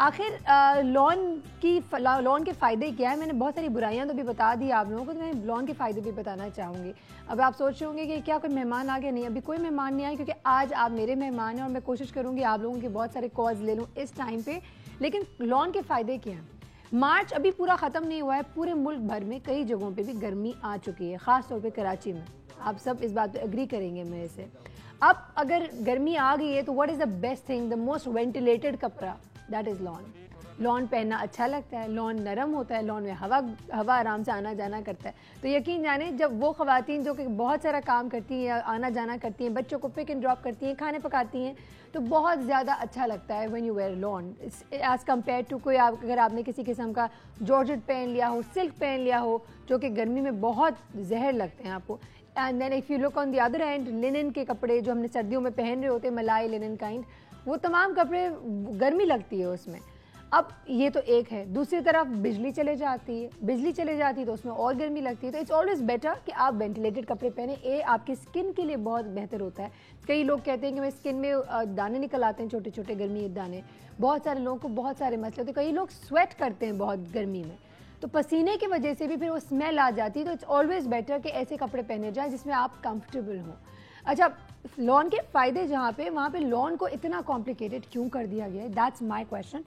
آخر لون کے فائدے کیا ہے؟ میں نے بہت ساری برائیاں تو بھی بتا دی آپ لوگوں کو، تو میں لون کے فائدے بھی بتانا چاہوں گی. اب آپ سوچ رہے ہوں گے کہ کیا کوئی مہمان آ گیا؟ نہیں، ابھی کوئی مہمان نہیں آیا، کیونکہ آج آپ میرے مہمان ہیں اور میں کوشش کروں گی آپ لوگوں کے بہت سارے کالز لے لوں اس ٹائم پہ. لیکن لون کے فائدے کیا ہیں؟ مارچ ابھی پورا ختم نہیں ہوا ہے، پورے ملک بھر میں کئی جگہوں پہ بھی گرمی آ چکی ہے، خاص طور پہ کراچی میں. آپ سب اس بات پہ اگری کریں گے میرے سے. اب اگر گرمی آ گئی ہے تو what is the best thing, the most ventilated کپڑا؟ That is lawn. لان پہننا اچھا لگتا ہے، لان نرم ہوتا ہے، لان میں ہوا آرام سے آنا جانا کرتا ہے. تو یقین جانیں جب وہ خواتین جو کہ بہت سارا کام کرتی ہیں، آنا جانا کرتی ہیں، بچوں کو پک اینڈ ڈراپ کرتی ہیں، کھانے پکاتی ہیں، تو بہت زیادہ اچھا لگتا ہے when you wear lawn as compare to کوئی. اگر آپ نے کسی قسم کا جارجٹ پہن لیا ہو، سلک پہن لیا ہو، جو کہ گرمی میں بہت زہر لگتے ہیں آپ کو. And then if you look on the other end, linen کے کپڑے جو ہم نے سردیوں میں پہن رہے ہوتے ہیں، ملائی لینن کائنڈ، وہ تمام کپڑے گرمی لگتی ہے اس میں. اب یہ تو ایک ہے. دوسری طرف بجلی چلے جاتی ہے تو اس میں اور گرمی لگتی ہے. تو اٹس آلویز بیٹر کہ آپ وینٹیلیٹڈ کپڑے پہنیں. آپ کی اسکن کے لیے بہت بہتر ہوتا ہے. کئی لوگ کہتے ہیں کہ میں اسکن میں دانے نکل آتے ہیں، چھوٹے چھوٹے گرمی دانے. بہت سارے لوگوں کو بہت سارے مسئلے ہوتے ہیں. کئی لوگ سویٹ کرتے ہیں بہت گرمی میں، تو پسینے کی وجہ سے بھی پھر وہ اسمیل آ جاتی ہے. تو اٹس آلویز بیٹر کہ ایسے کپڑے پہنے جائیں جس میں آپ کمفرٹیبل ہوں. اچھا، لان کے فائدے جہاں پہ، وہاں پہ لان کو اتنا کمپلیکیٹڈ کیوں کر دیا گیا ہے؟ That's my question.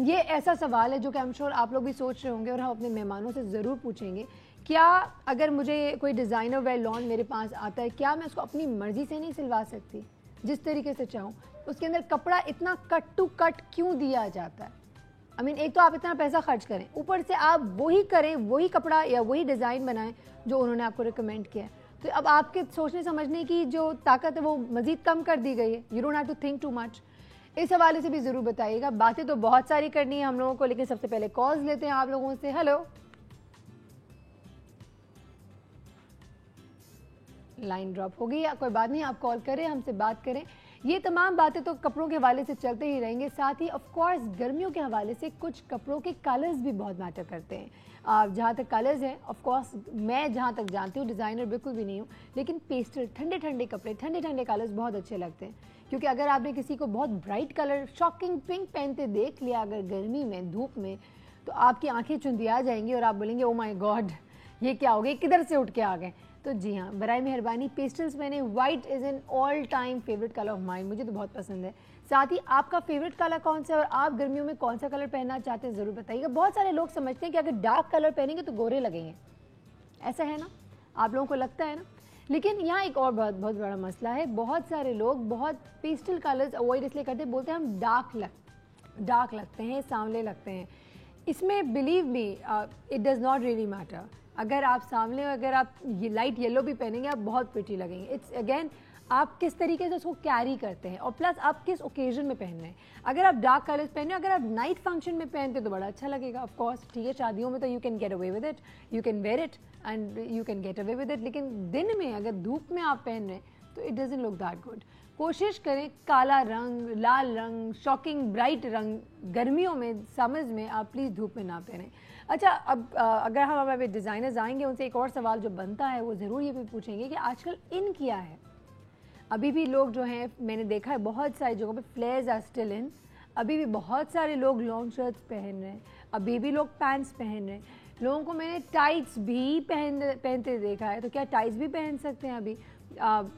یہ ایسا سوال ہے جو کہ I'm sure آپ لوگ بھی سوچ رہے ہوں گے، اور ہم اپنے مہمانوں سے ضرور پوچھیں گے. کیا اگر مجھے کوئی ڈیزائنر ویئر لان میرے پاس آتا ہے، کیا میں اس کو اپنی مرضی سے نہیں سلوا سکتی جس طریقے سے چاہوں؟ اس کے اندر کپڑا اتنا کٹ ٹو کٹ کیوں دیا جاتا ہے؟ ایک تو آپ اتنا پیسہ خرچ کریں، اوپر سے آپ وہی کریں، وہی کپڑا یا وہی ڈیزائن بنائیں جو انہوں نے آپ کو ریکمینڈ کیا ہے. تو اب آپ کے سوچنے سمجھنے کی جو طاقت ہے وہ مزید کم کر دی گئی ہے. You don't have to think too much. اس حوالے سے بھی ضرور بتائیے گا. باتیں تو بہت ساری کرنی ہے ہم لوگوں کو، لیکن سب سے پہلے کالز لیتے ہیں آپ لوگوں سے. ہیلو، لائن ڈراپ ہو گئی، کوئی بات نہیں، آپ کال کریں، ہم سے بات کریں. یہ تمام باتیں تو کپڑوں کے حوالے سے چلتے ہی رہیں گے. ساتھ ہی آف کورس گرمیوں کے حوالے سے کچھ کپڑوں کے کلرز بھی بہت میٹر کرتے ہیں. جہاں تک کلرز ہیں، آف کورس میں جہاں تک جانتی ہوں، ڈیزائنر بالکل بھی نہیں ہوں، لیکن پیسٹل ٹھنڈے کپڑے، ٹھنڈے کلرز بہت اچھے لگتے ہیں. کیونکہ اگر آپ نے کسی کو بہت برائٹ کلر شاکنگ پنک پہنتے دیکھ لیا اگر گرمی میں، دھوپ میں، تو آپ کی آنکھیں چندیا جائیں گی اور آپ بولیں گے او مائی گاڈ، یہ کیا ہو گئی، کدھر سے اٹھ کے آ گئے. تو جی ہاں، برائے مہربانی پیسٹلز میں نے، white is an all time favourite colour of mind, مجھے تو بہت پسند ہے. ساتھ ہی آپ کا فیوریٹ کلر کون سا ہے اور آپ گرمیوں میں کون سا کلر پہننا چاہتے ہیں ضرور بتائیے گا. بہت سارے لوگ سمجھتے ہیں کہ اگر ڈارک کلر پہنیں گے تو گورے لگیں گے. ایسا ہے نا؟ آپ لوگوں کو لگتا ہے نا؟ لیکن یہاں ایک اور بہت بڑا مسئلہ ہے. بہت سارے لوگ بہت پیسٹل کلرز اوائڈ اس لیے کرتے ہیں، بولتے ہیں ہم ڈارک لگتے ہیں، سانولے لگتے ہیں. اس میں believe me it does not really matter. اگر آپ سامنے، اگر آپ یہ لائٹ یلو بھی پہنیں گے آپ بہت پریٹی لگیں گے. اٹس اگین آپ کس طریقے سے اس کو کیری کرتے ہیں اور پلس آپ کس اوکیزن میں پہن رہے ہیں. اگر آپ ڈارک کلرز پہن رہے ہیں، اگر آپ نائٹ فنکشن میں پہنتے تو بڑا اچھا لگے گا. آف کورس ٹھیک ہے، شادیوں میں تو you can get away with it, you can wear it and you can get away with it. لیکن دن میں اگر دھوپ میں آپ پہن رہے ہیں تو it doesn't look that good. کوشش کریں کالا رنگ، لال رنگ، شاکنگ برائٹ رنگ گرمیوں میں، سمرز میں آپ پلیز دھوپ میں نہ پہنیں. اچھا، اب اگر ہم ہمارے ڈیزائنرز آئیں گے ان سے ایک اور سوال جو بنتا ہے وہ ضرور یہ بھی پوچھیں گے کہ آج کل ان کیا ہے. ابھی بھی لوگ جو ہیں، میں نے دیکھا ہے بہت ساری جگہوں پہ فلیئرز آر اسٹل ان. ابھی بھی بہت سارے لوگ لانگ شرٹس پہن رہے ہیں، ابھی بھی لوگ پینٹس پہن رہے ہیں. لوگوں کو میں نے ٹائٹس بھی پہنتے دیکھا ہے. تو کیا ٹائٹس بھی پہن سکتے ہیں ابھی؟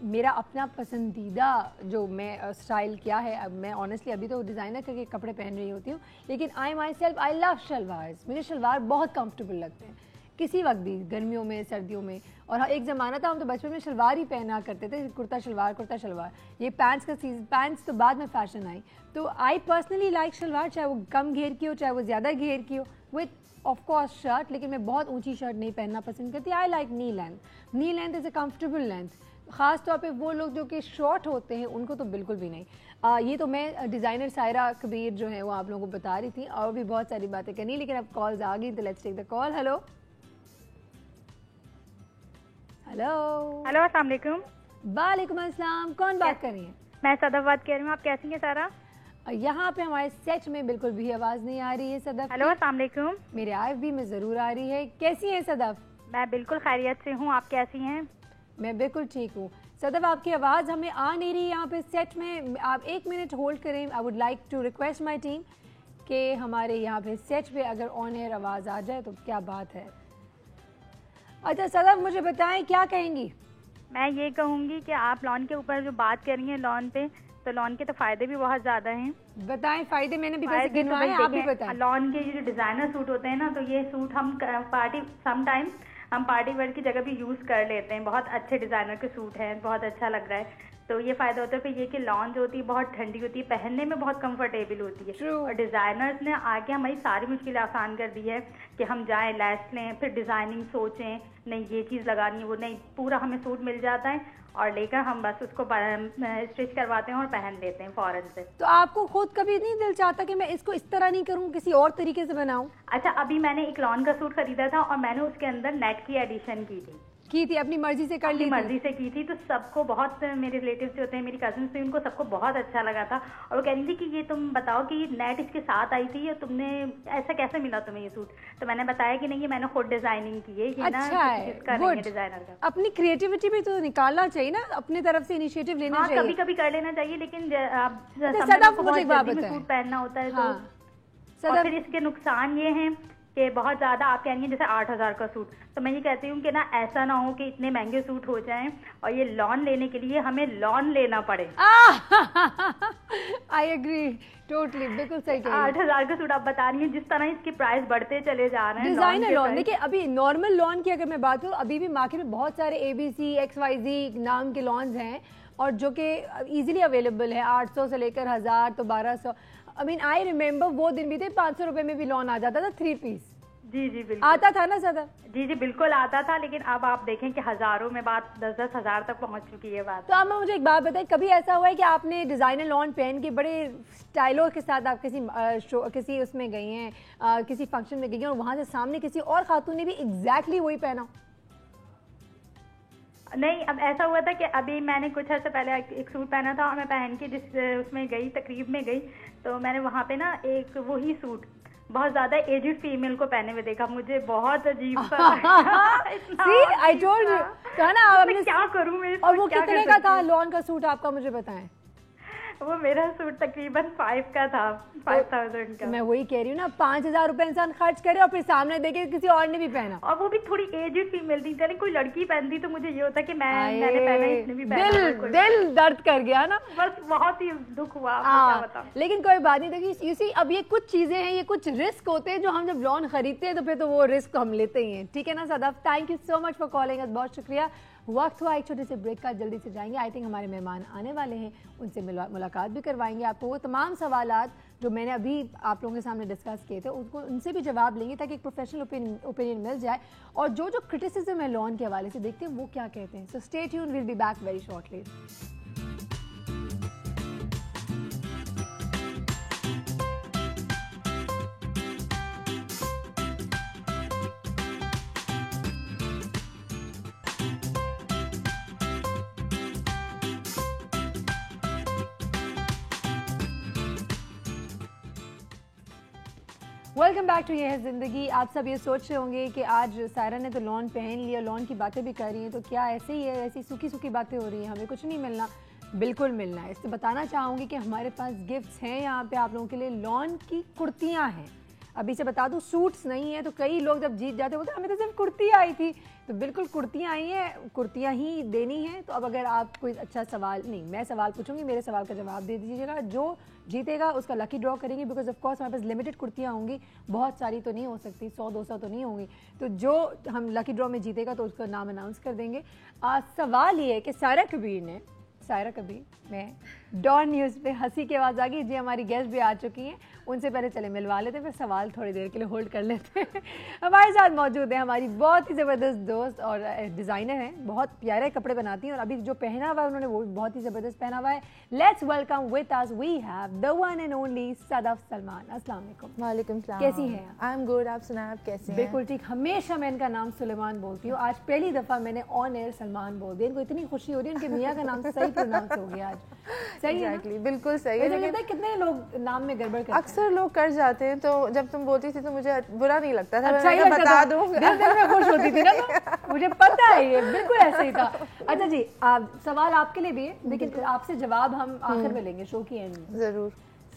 میرا اپنا پسندیدہ جو میں اسٹائل کیا ہے، اب میں آنیسٹلی ابھی تو ڈیزائنر کے کپڑے پہن رہی ہوتی ہوں، لیکن آئی مائی سیلف آئی لو شلوارز. مجھے شلوار بہت کمفرٹیبل لگتے ہیں کسی وقت بھی، گرمیوں میں، سردیوں میں. اور ایک زمانہ تھا ہم تو بچپن میں شلوار ہی پہنا کرتے تھے، کرتا شلوار. یہ پینٹس کا پینٹس تو بعد میں فیشن آئی. تو آئی پرسنلی لائک شلوار، چاہے وہ کم گھیر کی ہو چاہے وہ زیادہ گھیر کی ہو، وتھ آف کورس شرٹ. لیکن میں بہت اونچی شرٹ نہیں پہننا پسند کرتی. آئی لائک نی لینتھ. نی length is a comfortable length. خاص طور پہ وہ لوگ جو کہ شارٹ ہوتے ہیں ان کو تو بالکل بھی نہیں. یہ تو میں ڈیزائنر سائرہ کبیر جو ہے وہ آپ لوگوں کو بتا رہی تھی، اور بھی بہت ساری باتیں کرنی، لیکن اب کالز آ گئی تو let's take the call. Hello السلام علیکم. وعلیکم السلام. کون بات کر رہی ہیں؟ میں صدف بات کر رہی ہوں. آپ کیسی ہیں سارا؟ یہاں پہ ہمارے سیٹ میں بالکل بھی آواز نہیں آ رہی ہے صدف. ہیلو، السلام علیکم. میرے آئی بھی میں ضرور آ رہی ہے. کیسی ہیں صدف؟ میں بالکل خیریت سے ہوں. آپ کیسی ہیں؟ میں بالکل ٹھیک ہوں. صدف آپ کی آواز ہمیں آ نہیں رہی یہاں پہ سیٹ میں. آپ 1 منٹ ہولڈ کریں. I would like to request my team کہ ہمارے یہاں پہ سیٹ پہ اگر آن ایئر آواز آ جائے تو کیا بات ہے. اچھا صدف مجھے بتائیں کیا کہیں گی؟ میں یہ کہوں گی کہ آپ لان کے اوپر جو بات کر رہی ہیں لان پہ، تو لان کے تو فائدے بھی بہت زیادہ ہیں. بتائیں فائدے. میں نے بھی ویسے گنوائے ہیں، آپ بھی بتائیں. لان کے جو ڈیزائنر سوٹ ہوتے ہیں نا، تو یہ سوٹ ہم پارٹی ویئر کی جگہ بھی یوز کر لیتے ہیں. بہت اچھے ڈیزائنر کے سوٹ ہیں، بہت اچھا لگ رہا ہے. تو یہ فائدہ ہوتا ہے پھر یہ کہ لان جو ہوتی ہے بہت ٹھنڈی ہوتی ہے، پہننے میں بہت کمفرٹیبل ہوتی ہے. اور ڈیزائنرز نے آگے ہماری ساری مشکلیں آسان کر دی ہے کہ ہم جائیں لیس لیں، پھر ڈیزائننگ سوچیں، نہیں یہ چیز لگانی ہے، وہ نہیں، پورا ہمیں سوٹ مل جاتا ہے اور لے کر ہم بس اس کو اسٹچ کرواتے ہیں اور پہن لیتے ہیں فوراً سے. تو آپ کو خود کبھی نہیں دل چاہتا کہ میں اس کو اس طرح نہیں کروں، کسی اور طریقے سے بناؤں؟ اچھا، ابھی میں نے ایک لان کا سوٹ خریدا تھا اور میں نے اس کے اندر نیٹ کی ایڈیشن کی تھی، اپنی مرضی سے کر لی، مرضی سے کی تھی. تو سب کو بہت، میرے ریلیٹیوز جو ہوتے ہیں، میری کزنس تھے، ان کو سب کو بہت اچھا لگا تھا. اور وہ کہہ رہی تھی کہ یہ تم بتاؤ کہ یہ نیٹ اس کے ساتھ آئی تھی، اور تم نے ایسا کیسے ملا تمہیں یہ سوٹ؟ تو میں نے بتایا کہ نہیں، یہ میں نے خود ڈیزائننگ کی ہے. اچھا ہے، ڈیزائنر کا اپنی کریٹیوٹی بھی تو نکالنا چاہیے نا، اپنی طرف سے انیشیٹو لینا چاہیے. کبھی کبھی کر لینا چاہیے، لیکن سوٹ پہننا ہوتا ہے تو پھر اس کے نقصان یہ ہیں کہ بہت زیادہ آپ کہیں گے جیسے 8,000 کا سوٹ، تو میں یہ کہتی ہوں کہ نا ایسا نہ ہو کہ اتنے مہنگے سوٹ ہو جائیں اور یہ لان لینے کے لیے ہمیں لان لینا پڑے. آئی ایگری ٹوٹلی، بالکل صحیح کہہ رہی ہیں. 8,000 کا سوٹ آپ بتا رہی ہیں، جس طرح اس کے پرائس بڑھتے چلے جا رہے ہیں. ڈیزائنر لان، دیکھیے ابھی نارمل لان کی اگر میں بات کروں، ابھی بھی مارکیٹ میں بہت سارے ABC XYZ نام کے لانز ہیں اور جو کہ ایزیلی اویلیبل ہے. 800 سے لے کر 1000 تو 1200. I remember وہ دن بھی تھے 500 روپے میں بھی لان آ جاتا تھا 3 پیس. جی بالکل آتا تھا نا زیادہ. جی بالکل آتا تھا، لیکن اب آپ دیکھیں کہ ہزاروں میں بات 10-10 ہزار تک پہنچ چکی ہے بات. تو اب مجھے ایک بات بتائیں، کبھی ایسا ہوا ہے کہ آپ نے ڈیزائنر لان پہن کے بڑے اسٹائلوں کے ساتھ آپ کسی اس میں گئی ہیں، کسی فنکشن میں گئی ہیں، اور وہاں سے سامنے کسی اور خاتون نے بھی ایگزیکٹلی وہی پہنا؟ نہیں، اب ایسا ہوا تھا کہ ابھی میں نے کچھ عرصے پہلے ایک سوٹ پہنا تھا اور میں پہن کے جس اس میں گئی، تقریب میں گئی، تو میں نے وہاں پہ نا ایک وہی سوٹ بہت زیادہ ایجڈ فیمیل کو پہنے ہوئے دیکھا. مجھے بہت عجیب سا کیا کروں میں. اور وہ کتنے کا تھا لان کا سوٹ آپ کا، مجھے بتائیں؟ وہ میرا سوٹ تقریباً 5 کا تھا، 5,000 کا. میں وہی کہہ رہی ہوں نا، 5,000 روپے انسان خرچ کرے اور پھر سامنے دیکھے کسی اور نے بھی پہنا، اور وہ بھی تھوڑی ایجڈ فیمیل تھی. کوئی لڑکی پہنتی تو مجھے یہ ہوتا کہ میں نے پہنا، اس نے بھی پہنا. دل درد کر گیا نا، بس بہت ہی دکھ ہوا. لیکن کوئی بات نہیں. دیکھیے اسی اب یہ کچھ چیزیں ہیں، یہ کچھ رسک ہوتے ہیں جو ہم جب لان خریدتے ہیں تو پھر تو وہ رسک ہم لیتے ہی ہیں. ٹھیک ہے نا Sadaf? Thank you so much for calling us, بہت شکریہ. وقت ہوا ایک چھوٹے سے بریک کا، جلدی سے جائیں گے. آئی تھنک ہمارے مہمان آنے والے ہیں، ان سے ملاقات بھی کروائیں گے آپ کو. وہ تمام سوالات جو میں نے ابھی آپ لوگوں کے سامنے ڈسکس کیے تھے ان سے بھی جواب لیں گے تاکہ ایک پروفیشنل اوپینین مل جائے. اور جو کرٹیسزم ہے لان کے حوالے سے دیکھتے ہیں وہ کیا کہتے ہیں. So stay tune, we'll be back very shortly. Welcome back to یہ ہے زندگی. آپ سب یہ سوچ رہے ہوں گے کہ آج سائرہ نے تو لان پہن لیا، لان کی باتیں بھی کر رہی ہیں، تو کیا ایسے ہی ہے، ایسی سوکھی باتیں ہو رہی ہیں، ہمیں کچھ نہیں ملنا؟ بالکل ملنا ہے. اس سے بتانا چاہوں گی کہ ہمارے پاس گفٹس ہیں یہاں پہ آپ لوگوں کے لیے. لان کی کرتیاں ہیں. ابھی سے بتا دوں سوٹس نہیں ہیں، تو کئی لوگ جب جیت جاتے بولتے ہمیں تو صرف کرتی آئی تھی. تو بالکل کرتیاں آئی ہیں، کرتیاں ہی دینی ہیں. تو اب اگر آپ کوئی اچھا سوال، نہیں میں سوال پوچھوں گی، میرے سوال کا جواب دے دیجیے گا. جو جیتے گا اس کا لکی ڈرا کریں گے، بیکاز آف کورس ہمارے پاس لمیٹڈ کرتیاں ہوں گی، بہت ساری تو نہیں ہو سکتی، 100-200 تو نہیں ہوں گی. تو جو ہم لکی ڈرا میں جیتے گا تو اس کا نام اناؤنس کر دیں گے. سوال یہ ہے کہ سائرہ کبیر میں ڈان نیوز پہ ہنسی کی آواز آ گئی. جی ہماری گیسٹ بھی آ چکی ہیں، ان سے پہلے چلے ملوا لیتے ہیں، پھر سوال تھوڑی دیر کے لیے ہولڈ کر لیتے ہیں. ہمارے ساتھ موجود ہیں ہماری بہت ہی زبردست دوست اور ڈیزائنر ہیں، بہت پیارے کپڑے بناتی ہیں، اور ابھی جو پہنا ہوا ہے انہوں نے وہ بہت ہی زبردست پہنا ہوا ہے. Let's welcome with us we have the one and only Sadaf Salman. السلام علیکم. وعلیکم السلام. کیسی ہیں آپ؟ I am good. آپ سنائیں آپ کیسے ہیں؟ بالکل ٹھیک. ہمیشہ میں ان کا نام سلیمان بولتی ہوں، آج پہلی دفعہ میں نے آن ایئر سلمان بول دیا. ان کو اتنی خوشی ہو رہی ہے، ان کے میاں کا نام صحیح پروناؤنس ہو گیا آج. صحیح ہے، بالکل صحیح ہے. لیکن کتنے لوگ نام میں گڑبڑ کرتے ہیں، اکثر لوگ کر جاتے ہیں. تو جب تم بولتی تھی تو مجھے برا نہیں لگتا تھا، اچھا ہی بتا دوں، دل میں خوش ہوتی تھی نا. مجھے پتا ہے یہ بالکل ایسا ہی تھا. اچھا جی، سوال آپ کے لیے بھی ہے، لیکن آپ سے جواب ہم آخر میں لیں گے شو کی اینڈ میں. ضرور.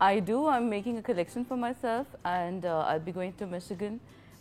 I do. I'm making a collection for myself and I'll be going to Michigan.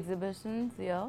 exhibitions. Yeah.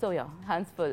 so yeah, hands full.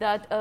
that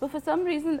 but for some reason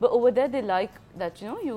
but over there they like that, you know, you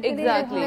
exactly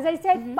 as I said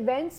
events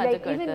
like even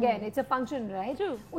again it's a function, right?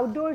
outdoor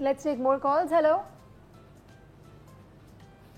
Let's take more calls. Hello.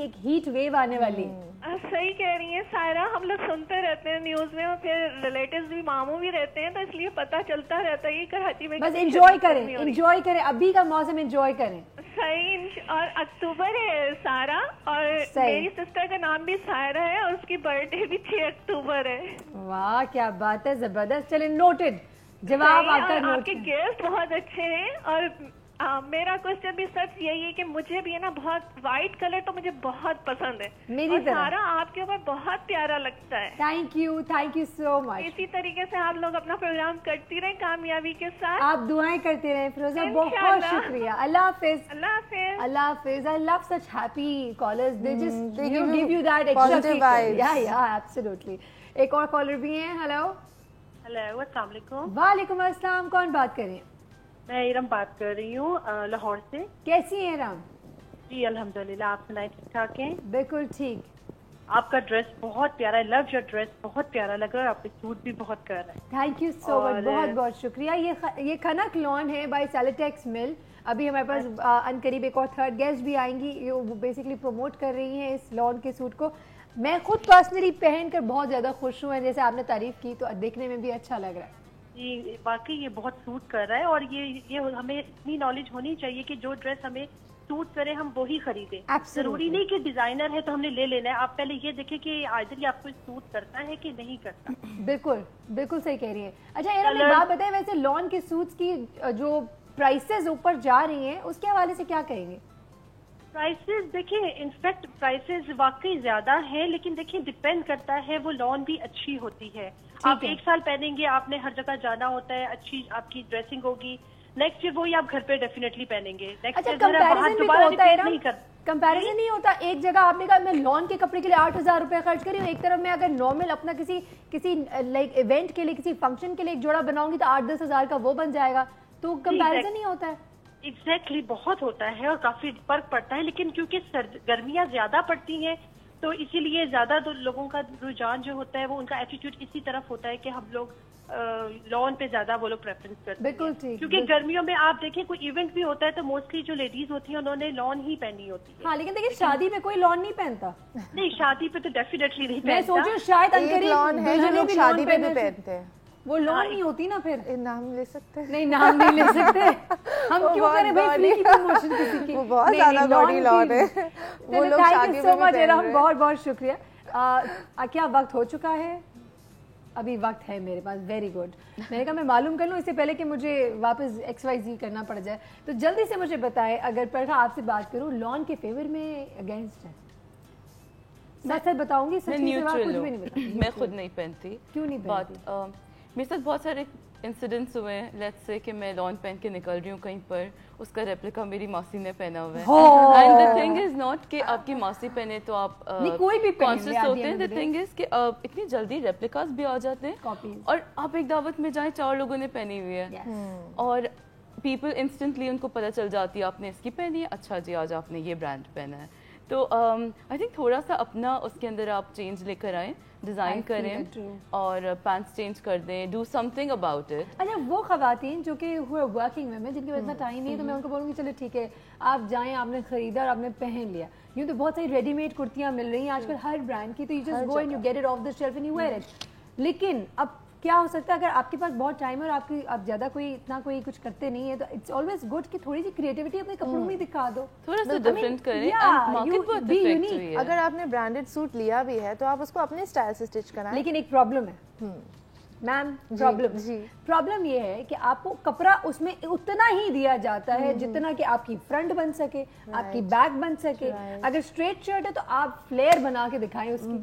ایک heat wave آنے والی ہے. صحیح کہہ رہی ہیں سائرہ, ہم لوگ سنتے رہتے ہیں نیوز میں, اور پھر ریلیٹیوز بھی ماموں بھی رہتے ہیں, تو اس لیے پتہ چلتا رہتا ہے کہ کراچی میں بس انجوائے کریں, ابھی کا موسم انجوائے کریں. صحیح. اور اکتوبر ہے سارا, اور میری سسٹر کا نام بھی سائرہ ہے, اور اس کی برتھ ڈے بھی 6 اکتوبر ہے. واہ کیا بات ہے, زبردست. چلیں نوٹڈ جواب آپ کا. آپ کے گیسٹ بہت اچھے ہیں, اور میرا کوشچن بھی سچ یہی ہے کہ مجھے بھی ہے نا بہت وائٹ کلر تو مجھے بہت پسند ہے, میری طرح. سارا آپ کے اوپر بہت پیارا لگتا ہے. تھینک یو سو مچ. اسی طریقے سے آپ لوگ اپنا پروگرام کرتی رہیں کامیابی کے ساتھ. آپ دعائیں کرتے رہیں فیروزہ, بہت شکریہ. اللہ حافظ. اللہ حافظ. اللہ حافظ. I love such happy callers. They just give you that extra kick. Yeah, absolutely. ایک اور کالر بھی ہیں. ہیلو. السلام علیکم. وعلیکم السلام. کون بات کر رہے ہیں؟ میں ارم بات کر رہی ہوں لاہور سے. کیسی ہیں ارم؟ جی الحمدللہ, آپ سنائیں ٹھیک ٹھاک ہیں؟ بالکل ٹھیک. آپ کا ڈریس بہت پیارا ہے, لو یور ڈریس, بہت پیارا لگ رہا ہے, آپ کا سوٹ بھی بہت پیارا ہے. تھینک یو سو مچ, بہت بہت شکریہ. یہ کھنک لان ہے بائی سیلیٹیکس مل. ابھی ہمارے پاس ان قریب ایک اور تھرڈ گیسٹ بھی آئیں گی, وہ بیسکلی پروموٹ کر رہی ہیں اس لان کے سوٹ کو. میں خود پرسنلی پہن کر بہت زیادہ خوش ہوں, جیسے آپ نے تعریف کی تو دیکھنے میں بھی اچھا لگ رہا ہے. جی واقعی یہ بہت سوٹ کر رہا ہے, اور یہ ہمیں اتنی نالج ہونی چاہیے کہ جو ڈریس ہمیں سوٹ کرے ہم وہی خریدیں. ضروری نہیں کہ ڈیزائنر ہے تو ہم نے لے لینا ہے. آپ پہلے یہ دیکھیں کہ آئدر یہ آپ کو سوٹ کرتا ہے کہ نہیں کرتا. بالکل بالکل صحیح کہہ رہی ہیں. اچھا ایک بات بتائیں, ویسے لان کے سوٹس کی جو پرائسز اوپر جا رہی ہیں اس کے حوالے سے کیا کہیں گے؟ پرائسز دیکھیں, انفیکٹ پرائسز واقعی زیادہ ہیں, لیکن دیکھیں ڈپینڈ کرتا ہے, وہ لان بھی اچھی ہوتی ہے. آپ 1 سال پہنیں گے, آپ نے ہر جگہ جانا ہوتا ہے, اچھی آپ کی ڈریسنگ ہوگی, نیکسٹ ایئر وہی آپ گھر پہ ڈیفینیٹلی پہنیں گے. کمپیریزن نہیں ہوتا. ایک جگہ آپ نے کہا میں لان کے کپڑے کے لیے 8,000 روپے خرچ کری ہوں, ایک طرف میں اگر نارمل اپنا کسی لائک ایونٹ کے لیے, کسی فنکشن کے لیے ایک جوڑا بناؤں گی تو 8-10 ہزار کا وہ بن جائے گا. تو کمپیریزن نہیں ہوتا ہے. ایگزیکٹلی بہت ہوتا ہے اور کافی فرق پڑتا ہے, لیکن کیونکہ گرمیاں زیادہ پڑتی ہیں تو اسی لیے زیادہ لوگوں کا رجحان جو ہوتا ہے وہ ان کا ایٹیٹیوڈ اسی طرف ہوتا ہے کہ ہم لوگ لان پہ زیادہ وہ لوگ پریفرنس کرتے ہیں. بالکل ٹھیک. کیونکہ گرمیوں میں آپ دیکھیں کوئی ایونٹ بھی ہوتا ہے تو موسٹلی جو لیڈیز ہوتی ہیں انہوں نے لان ہی پہنی ہوتی ہے. ہاں لیکن دیکھیں شادی میں کوئی لان نہیں پہنتا. نہیں شادی پہ تو ڈیفینیٹلی نہیں پہنتا. میں سوچوں شاید لان ہے جو لوگ شادی پہ بھی پہنتے ہیں, وہ لان نہیں ہوتی نا. پھر نام لے سکتے نہیں, نام نہیں لے سکتے ہم, کیوں کریں بھائی فری کی پروموشن کسی کی. وہ بہت زیادہ باڈی لان ہے وہ لوگ شادی پہ بھی پہنتے ہیں. بہت بہت شکریہ. کیا وقت ہو چکا ہے؟ ابھی وقت ہے میرے پاس. Very good. میں نے کہا میں معلوم کر لوں اس سے پہلے کہ مجھے واپس XYZ کرنا پڑ جائے. تو جلدی سے مجھے بتائیں, اگر پرخا آپ سے بات کروں, لان کے فیور میں اگینسٹ ہے؟ سچ سچ بتاؤں گی, میں خود نہیں پہنتی. کیوں نہیں پہنتی؟ میرے ساتھ بہت سارے انسیڈنٹس ہوئے ہیں. لیٹس سے کہ میں لان پہن کے نکل رہی ہوں کہیں پر, اس کا ریپلیکا میری ماسی نے پہنا ہوا ہے. And the thing is not کہ آپ کی ماسی پہنے تو آپ کوئی بھی کانشیس ہوتے ہیں. the thing is کہ اتنی جلدی ریپلیکاز بھی آ جاتے ہیں, اور آپ ایک دعوت میں جائیں 4 لوگوں نے پہنی ہوئی ہے, اور پیپل انسٹنٹلی ان کو پتہ چل جاتی ہے آپ نے اس کی پہنی ہے, اچھا جی آج آپ نے یہ برانڈ پہنا ہے. تو آئی تھنک تھوڑا سا اپنا اس کے اندر آپ چینج لے کر آئیں, ڈیزائن کریں اور پینٹس چینج کر دیں, do some thing about it. اچھا وہ خواتین جو کہ ورکنگ ویمن جن کے پاس اتنا ٹائم نہیں ہے, تو میں ان کو بولوں گی چلو ٹھیک ہے آپ جائیں, آپ نے خریدا اور آپ نے پہن لیا. یوں تو بہت ساری ریڈی میڈ کرتیاں مل رہی ہیں آج کل ہر برانڈ کی, تو you just go and you get it off the shelf and you wear it. لیکن اب کیا ہو سکتا ہے اگر آپ کے پاس بہت ٹائم ہے اور آپ زیادہ کوئی کچھ کرتے نہیں ہے, تو اٹس آلویز گڈ کہ تھوڑی سی کریٹیوٹی اپنے کپڑوں میں دکھا دو, تھوڑا سا ڈفرینٹ کریں. اگر آپ نے برانڈیڈ سوٹ لیا بھی ہے تو آپ اس کو اپنے اسٹائل سے اسٹچ کرائیں. لیکن ایک پرابلم ہے میم, پرابلم یہ ہے کہ آپ کو کپڑا اس میں اتنا ہی دیا جاتا ہے جتنا کہ آپ کی فرنٹ بن سکے, آپ کی بیک بن سکے. اگر اسٹریٹ شرٹ ہے تو آپ فلیئر بنا کے دکھائیں اس کی,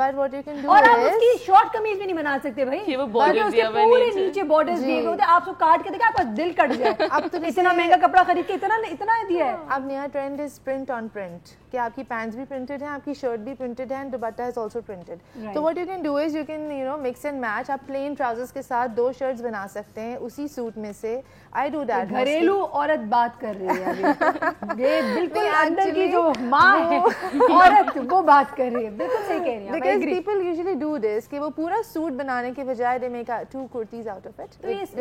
اور آپ اس کی شارٹ قمیض بھی نہیں بنا سکتے بھائی, پورے نیچے بارڈرز دیے ہوتے ہیں. آپ کو کاٹ کے دیکھا آپ کا دل کٹ جائے. اب تو اتنا مہنگا کپڑا خرید کے اتنا دیا ہے. اب نیا trend is print on print, کہ آپ کی پینٹس بھی پرنٹڈ ہیں, آپ کی شرٹ بھی پرنٹڈ ہے, دوپٹہ از آلسو پرنٹڈ. تو what you can do is you can mix and match. آپ پلین ٹراؤزر اس کے ساتھ 2 شرٹس بنا سکتے ہیں اسی سوٹ میں سے. I do that. گھریلو عورت بات کر رہی ہے ابھی, یہ بالکل اندر کی جو ماں ہے عورت وہ بات کر رہی ہے. بالکل صحیح کہہ رہی ہیں. Because people usually do this کہ وہ پورا سوٹ بنانے کے بجائے they make 2 kurtis out of it. It's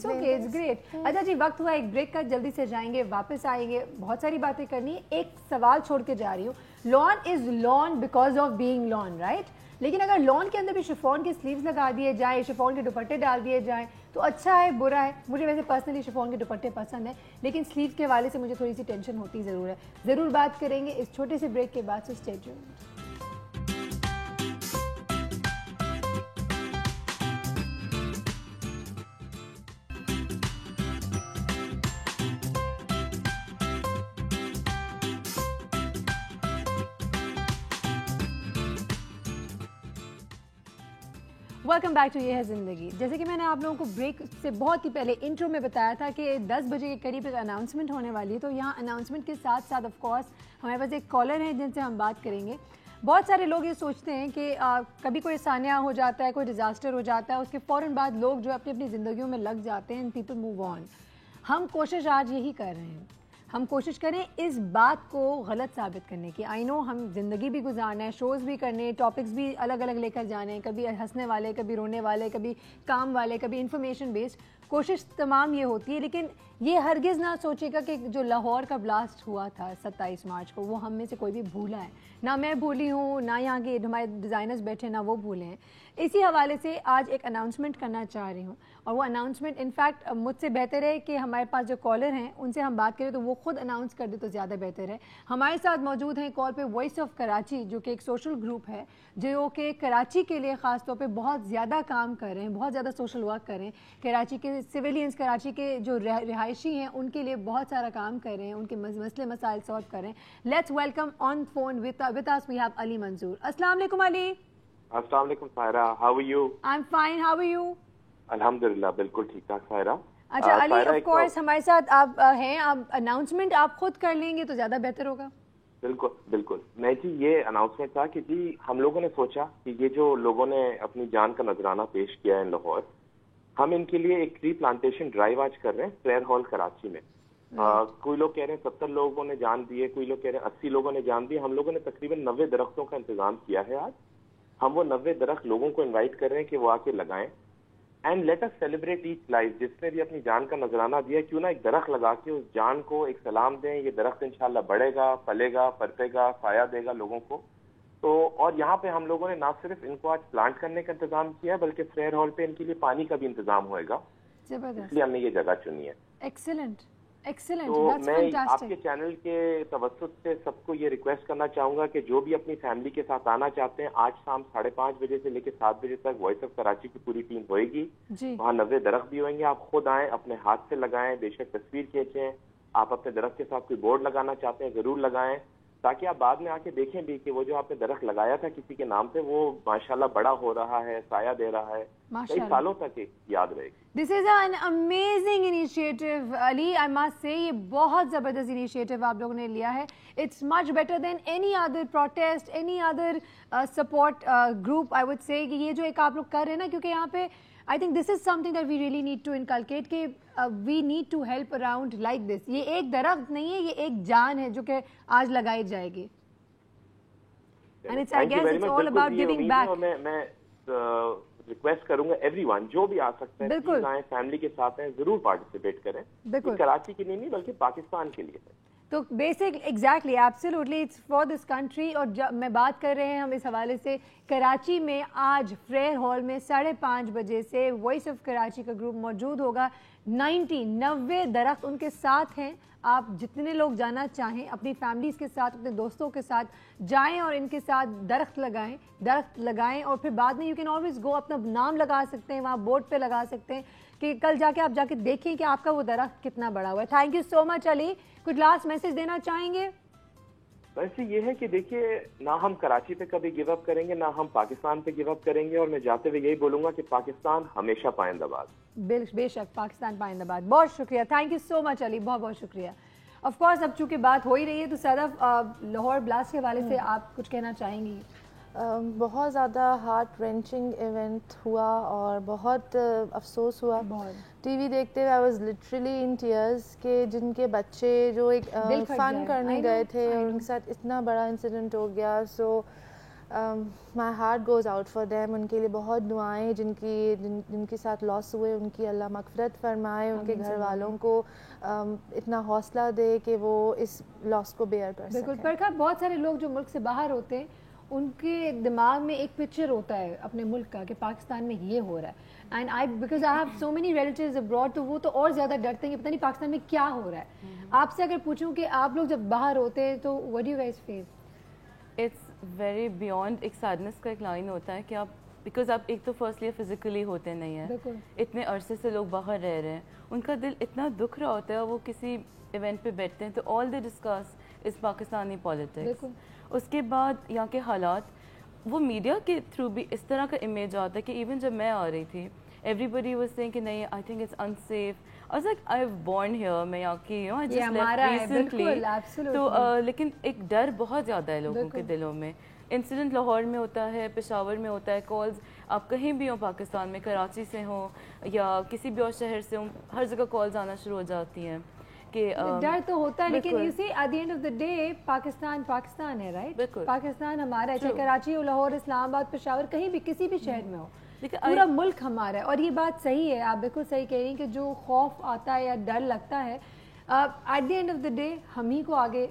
okay, it's great. اچھا جی, وقت ہوا ایک بریک کا, جلدی سے جائیں گے, واپس آئیں گے, بہت ساری باتیں کرنی ہے. ایک سوال چھوڑ کے جا رہی ہوں. Lawn is lawn because of being lawn, right? لیکن اگر لان کے اندر بھی شفون کے سلیوز لگا دیے جائیں, شفون کے دوپٹے ڈال دیے جائیں تو اچھا ہے برا ہے؟ مجھے ویسے پرسنلی شفون کے دوپٹے پسند ہیں, لیکن سلیوز کے حوالے سے مجھے تھوڑی سی ٹینشن ہوتی ضرور ہے. ضرور بات کریں گے اس چھوٹے سے بریک کے بعد. So stay tuned. Welcome back to یہ ہے زندگی. جیسے کہ میں نے آپ لوگوں کو بریک سے بہت ہی پہلے انٹرو میں بتایا تھا کہ 10 بجے کے قریب ایک اناؤنسمنٹ ہونے والی ہے, تو یہاں اناؤنسمنٹ کے ساتھ ساتھ آف کورس ہمارے پاس ایک کالر ہیں جن سے ہم بات کریں گے. بہت سارے لوگ یہ سوچتے ہیں کہ کبھی کوئی سانحہ ہو جاتا ہے, کوئی ڈیزاسٹر ہو جاتا ہے, اس کے فوراً بعد لوگ جو اپنی اپنی زندگیوں میں لگ جاتے ہیں, پیپل موو آن. ہم کوشش آج یہی کر رہے ہیں, ہم کوشش کریں اس بات کو غلط ثابت کرنے کی. آئی نو ہم زندگی بھی گزارنا ہے, شوز بھی کرنے, ٹاپکس بھی الگ الگ لے کر جانے ہیں, کبھی ہنسنے والے, کبھی رونے والے, کبھی کام والے, کبھی انفارمیشن بیسڈ. کوشش تمام یہ ہوتی ہے, لیکن یہ ہرگز نہ سوچے گا کہ جو لاہور کا بلاسٹ ہوا تھا 27 مارچ کو, وہ ہم میں سے کوئی بھی بھولا ہے. نہ میں بھولی ہوں, نہ یہاں کے ہمارے ڈیزائنرز بیٹھے نہ وہ بھولے ہیں. اسی حوالے سے آج ایک اناؤنسمنٹ کرنا چاہ رہی ہوں, اور وہ اناؤنسمنٹ انفیکٹ مجھ سے بہتر ہے کہ ہمارے پاس جو کالر ہیں ان سے ہم بات کریں تو وہ خود اناؤنس کر دے تو زیادہ بہتر ہے. ہمارے ساتھ موجود ہیں کال پہ وائس آف کراچی, جو کہ ایک سوشل گروپ ہے جو کہ کراچی کے لیے خاص طور پہ بہت زیادہ کام کر رہے ہیں, بہت زیادہ سوشل ورک کر رہے ہیں. کراچی کے سویلینز, کراچی کے جو رہائشی ہیں ان کے لیے بہت سارا کام کر رہے ہیں, ان کے مسئلے مسائل سالو کر رہے ہیں. Let's welcome on phone with us we have Ali Manzoor. السلام علیکم علی. السلام علیکم Saira, how are you? I am fine, how are you? الحمدللہ بالکل ٹھیک ٹھاک سائرہ. اچھا علی, آف کورس ہمارے ساتھ آپ ہیں, آپ اناؤنسمنٹ آپ خود کر لیں گے تو زیادہ بہتر ہوگا. بالکل بالکل. میں جی یہ اناؤنسمنٹ تھا کہ جی ہم لوگوں نے سوچا کہ یہ جو لوگوں نے اپنی جان کا نذرانہ پیش کیا ہے لاہور, ہم ان کے لیے ایک ٹری پلانٹیشن ڈرائیو آج کر رہے ہیں فیئر ہال کراچی میں. کوئی لوگ کہہ رہے ہیں 70 لوگوں نے جان دیے, کوئی لوگ کہہ رہے ہیں 80 لوگوں نے جان دیے. ہم لوگوں نے تقریباً 90 درختوں کا انتظام کیا ہے. آج ہم وہ 90 درخت لوگوں کو انوائٹ کر رہے ہیں کہ وہ آ کے لگائیں, and let us celebrate each life. جس نے بھی اپنی جان کا نذرانہ دیا, کیوں نہ ایک درخت لگا کے اس جان کو ایک سلام دیں. یہ درخت انشاءاللہ بڑھے گا, پلے گا, پرپے گا, سایہ دے گا لوگوں کو. تو اور یہاں پہ ہم لوگوں نے نہ صرف ان کو آج پلانٹ کرنے کا انتظام کیا ہے, بلکہ فیئر ہال پہ ان کے لیے پانی کا بھی انتظام ہوئے گا, اس لیے ہم نے یہ جگہ چنی ہے. ایکسلنٹ. تو میں آپ کے چینل کے توسط سے سب کو یہ ریکویسٹ کرنا چاہوں گا کہ جو بھی اپنی فیملی کے ساتھ آنا چاہتے ہیں, آج شام 5:30 بجے سے لے کے 7 بجے تک وائس آف کراچی کی پوری ٹیم ہوئے گی. وہاں 90 درخت بھی ہوئیں گے. آپ خود آئیں, اپنے ہاتھ سے لگائیں, بے شک تصویر کھینچیں. آپ اپنے درخت کے ساتھ کوئی بورڈ لگانا چاہتے ہیں ضرور لگائیں, تاکہ آپ بعد میں آ کے دیکھیں بھی کہ وہ جو آپ نے درخت لگایا تھا کسی کے نام پہ, وہ ماشاءاللہ بڑا ہو رہا ہے, سایہ دے رہا ہے, کئی سالوں تک یاد رہے گی. This is an amazing initiative Ali, I must say یہ بہت زبردست انیشیٹو آپ لوگوں نے لیا ہے. It's much better than any other protest, any other support group. I would say کہ یہ جو ایک آپ لوگ کر رہے ہیں نا, کیونکہ یہاں پہ I think this is something that we really need to inculcate کہ we need to help around like this. یہ ایک درخت نہیں ہے, یہ ایک جان ہے جو کہ آج لگائی جائے گی. And it's, I guess it's all about giving back. میں ریکویسٹ کروں گا ایوری ون جو بھی آ سکتے ہیں پلیز آئیں, فیملی کے ساتھ ہیں, ضرور پارٹیسپیٹ کریں. کراچی کے لیے نہیں بلکہ پاکستان کے لیے ہے. تو basic exactly absolutely it's for this country. اور جب میں بات کر رہے ہیں ہم اس حوالے سے, کراچی میں آج فیئر ہال میں 5:30 بجے سے وائس آف کراچی کا گروپ موجود ہوگا. 90 درخت ان کے ساتھ ہیں. آپ جتنے لوگ جانا چاہیں اپنی فیملیز کے ساتھ, اپنے دوستوں کے ساتھ جائیں اور ان کے ساتھ درخت لگائیں. اور پھر بعد میں یو کین آلویز گو, اپنا نام لگا سکتے ہیں وہاں بورڈ پہ لگا سکتے ہیں کہ کل جا کے آپ جا کے دیکھیں کہ آپ کا وہ درخت کتنا بڑا ہوا ہے. تھینک یو سو مچ علی. کچھ لاسٹ میسج دینا چاہیں گے؟ ویسے یہ ہے کہ دیکھیے, نہ ہم کراچی پہ کبھی گیو اپ کریں گے, نہ ہم پاکستان پہ گیو اپ کریں گے. اور میں جاتے ہوئے یہی بولوں گا کہ پاکستان ہمیشہ پائندہ باد. بے شک پاکستان پائندہ باد. بہت شکریہ, تھینک یو سو مچ علی, بہت بہت شکریہ. آف کورس اب چونکہ بات ہو ہی رہی ہے تو صدف لاہور بلاسٹ کے حوالے سے آپ کچھ کہنا چاہیں گی؟ بہت زیادہ ہارٹ رینچنگ ایونٹ ہوا اور بہت افسوس ہوا. ٹی وی دیکھتے ہوئے I was literally in tears کہ جن کے بچے جو ایک فن کرنے گئے تھے اور ان کے ساتھ اتنا بڑا انسیڈنٹ ہو گیا. So my heart goes out for them. ان کے لیے بہت دعائیں. جن کے ساتھ لاس ہوئے ان کی اللہ مغفرت فرمائے, ان کے گھر والوں کو اتنا حوصلہ دے کہ وہ اس لاس کو بیئر کر سکیں. بالکل. پرکھا, بہت سارے لوگ جو ملک سے باہر ہوتے ہیں ان کے دماغ میں ایک پکچر ہوتا ہے اپنے ملک کا کہ پاکستان میں یہ ہو رہا ہے, and because I have so many relatives abroad, تو وہ تو اور زیادہ ڈرتے ہیں کہ پتہ نہیں پاکستان میں کیا ہو رہا ہے. آپ سے اگر پوچھوں کہ آپ لوگ جب باہر ہوتے ہیں تو what do you guys feel? It's very beyond. ایک سیڈنس کا ایک لائن ہوتا ہے کہ آپ, بیکاز آپ ایک تو فرسٹلی فزیکلی ہوتے نہیں ہیں, اتنے عرصے سے لوگ باہر رہ رہے ہیں, ان کا دل اتنا دکھ رہا ہوتا ہے, وہ کسی ایونٹ پہ بیٹھتے ہیں تو all they discuss is Pakistani politics. اس کے بعد یہاں کے حالات, وہ میڈیا کے تھرو بھی اس طرح کا امیج آتا ہے کہ ایون جب میں آ رہی تھی ایوری بڈی واز سیئنگ کہ نہیں, I think it's unsafe. I was like, I'm born here, میں یہاں کی ہوں, I just left recently. تو لیکن ایک ڈر بہت زیادہ ہے لوگوں کے دلوں میں. انسیڈنٹ لاہور میں ہوتا ہے, پشاور میں ہوتا ہے, کالز آپ کہیں بھی ہوں پاکستان میں, کراچی سے ہوں یا کسی بھی اور شہر سے ہوں, ہر جگہ کالز آنا شروع ہو جاتی ہیں کہ ڈر تو ہوتا ہے. لیکن you see at the end of the day Pakistan ہے, رائٹ. پاکستان ہمارا ہے, چاہے کراچی ہو, لاہور, اسلام آباد, پشاور, کہیں بھی کسی بھی شہر میں ہو, پورا ملک ہمارا ہے. اور یہ بات صحیح ہے, آپ بالکل صحیح کہہ رہی ہیں کہ جو خوف آتا ہے یا ڈر لگتا ہے, at the end of the day ہم ہی کو آگے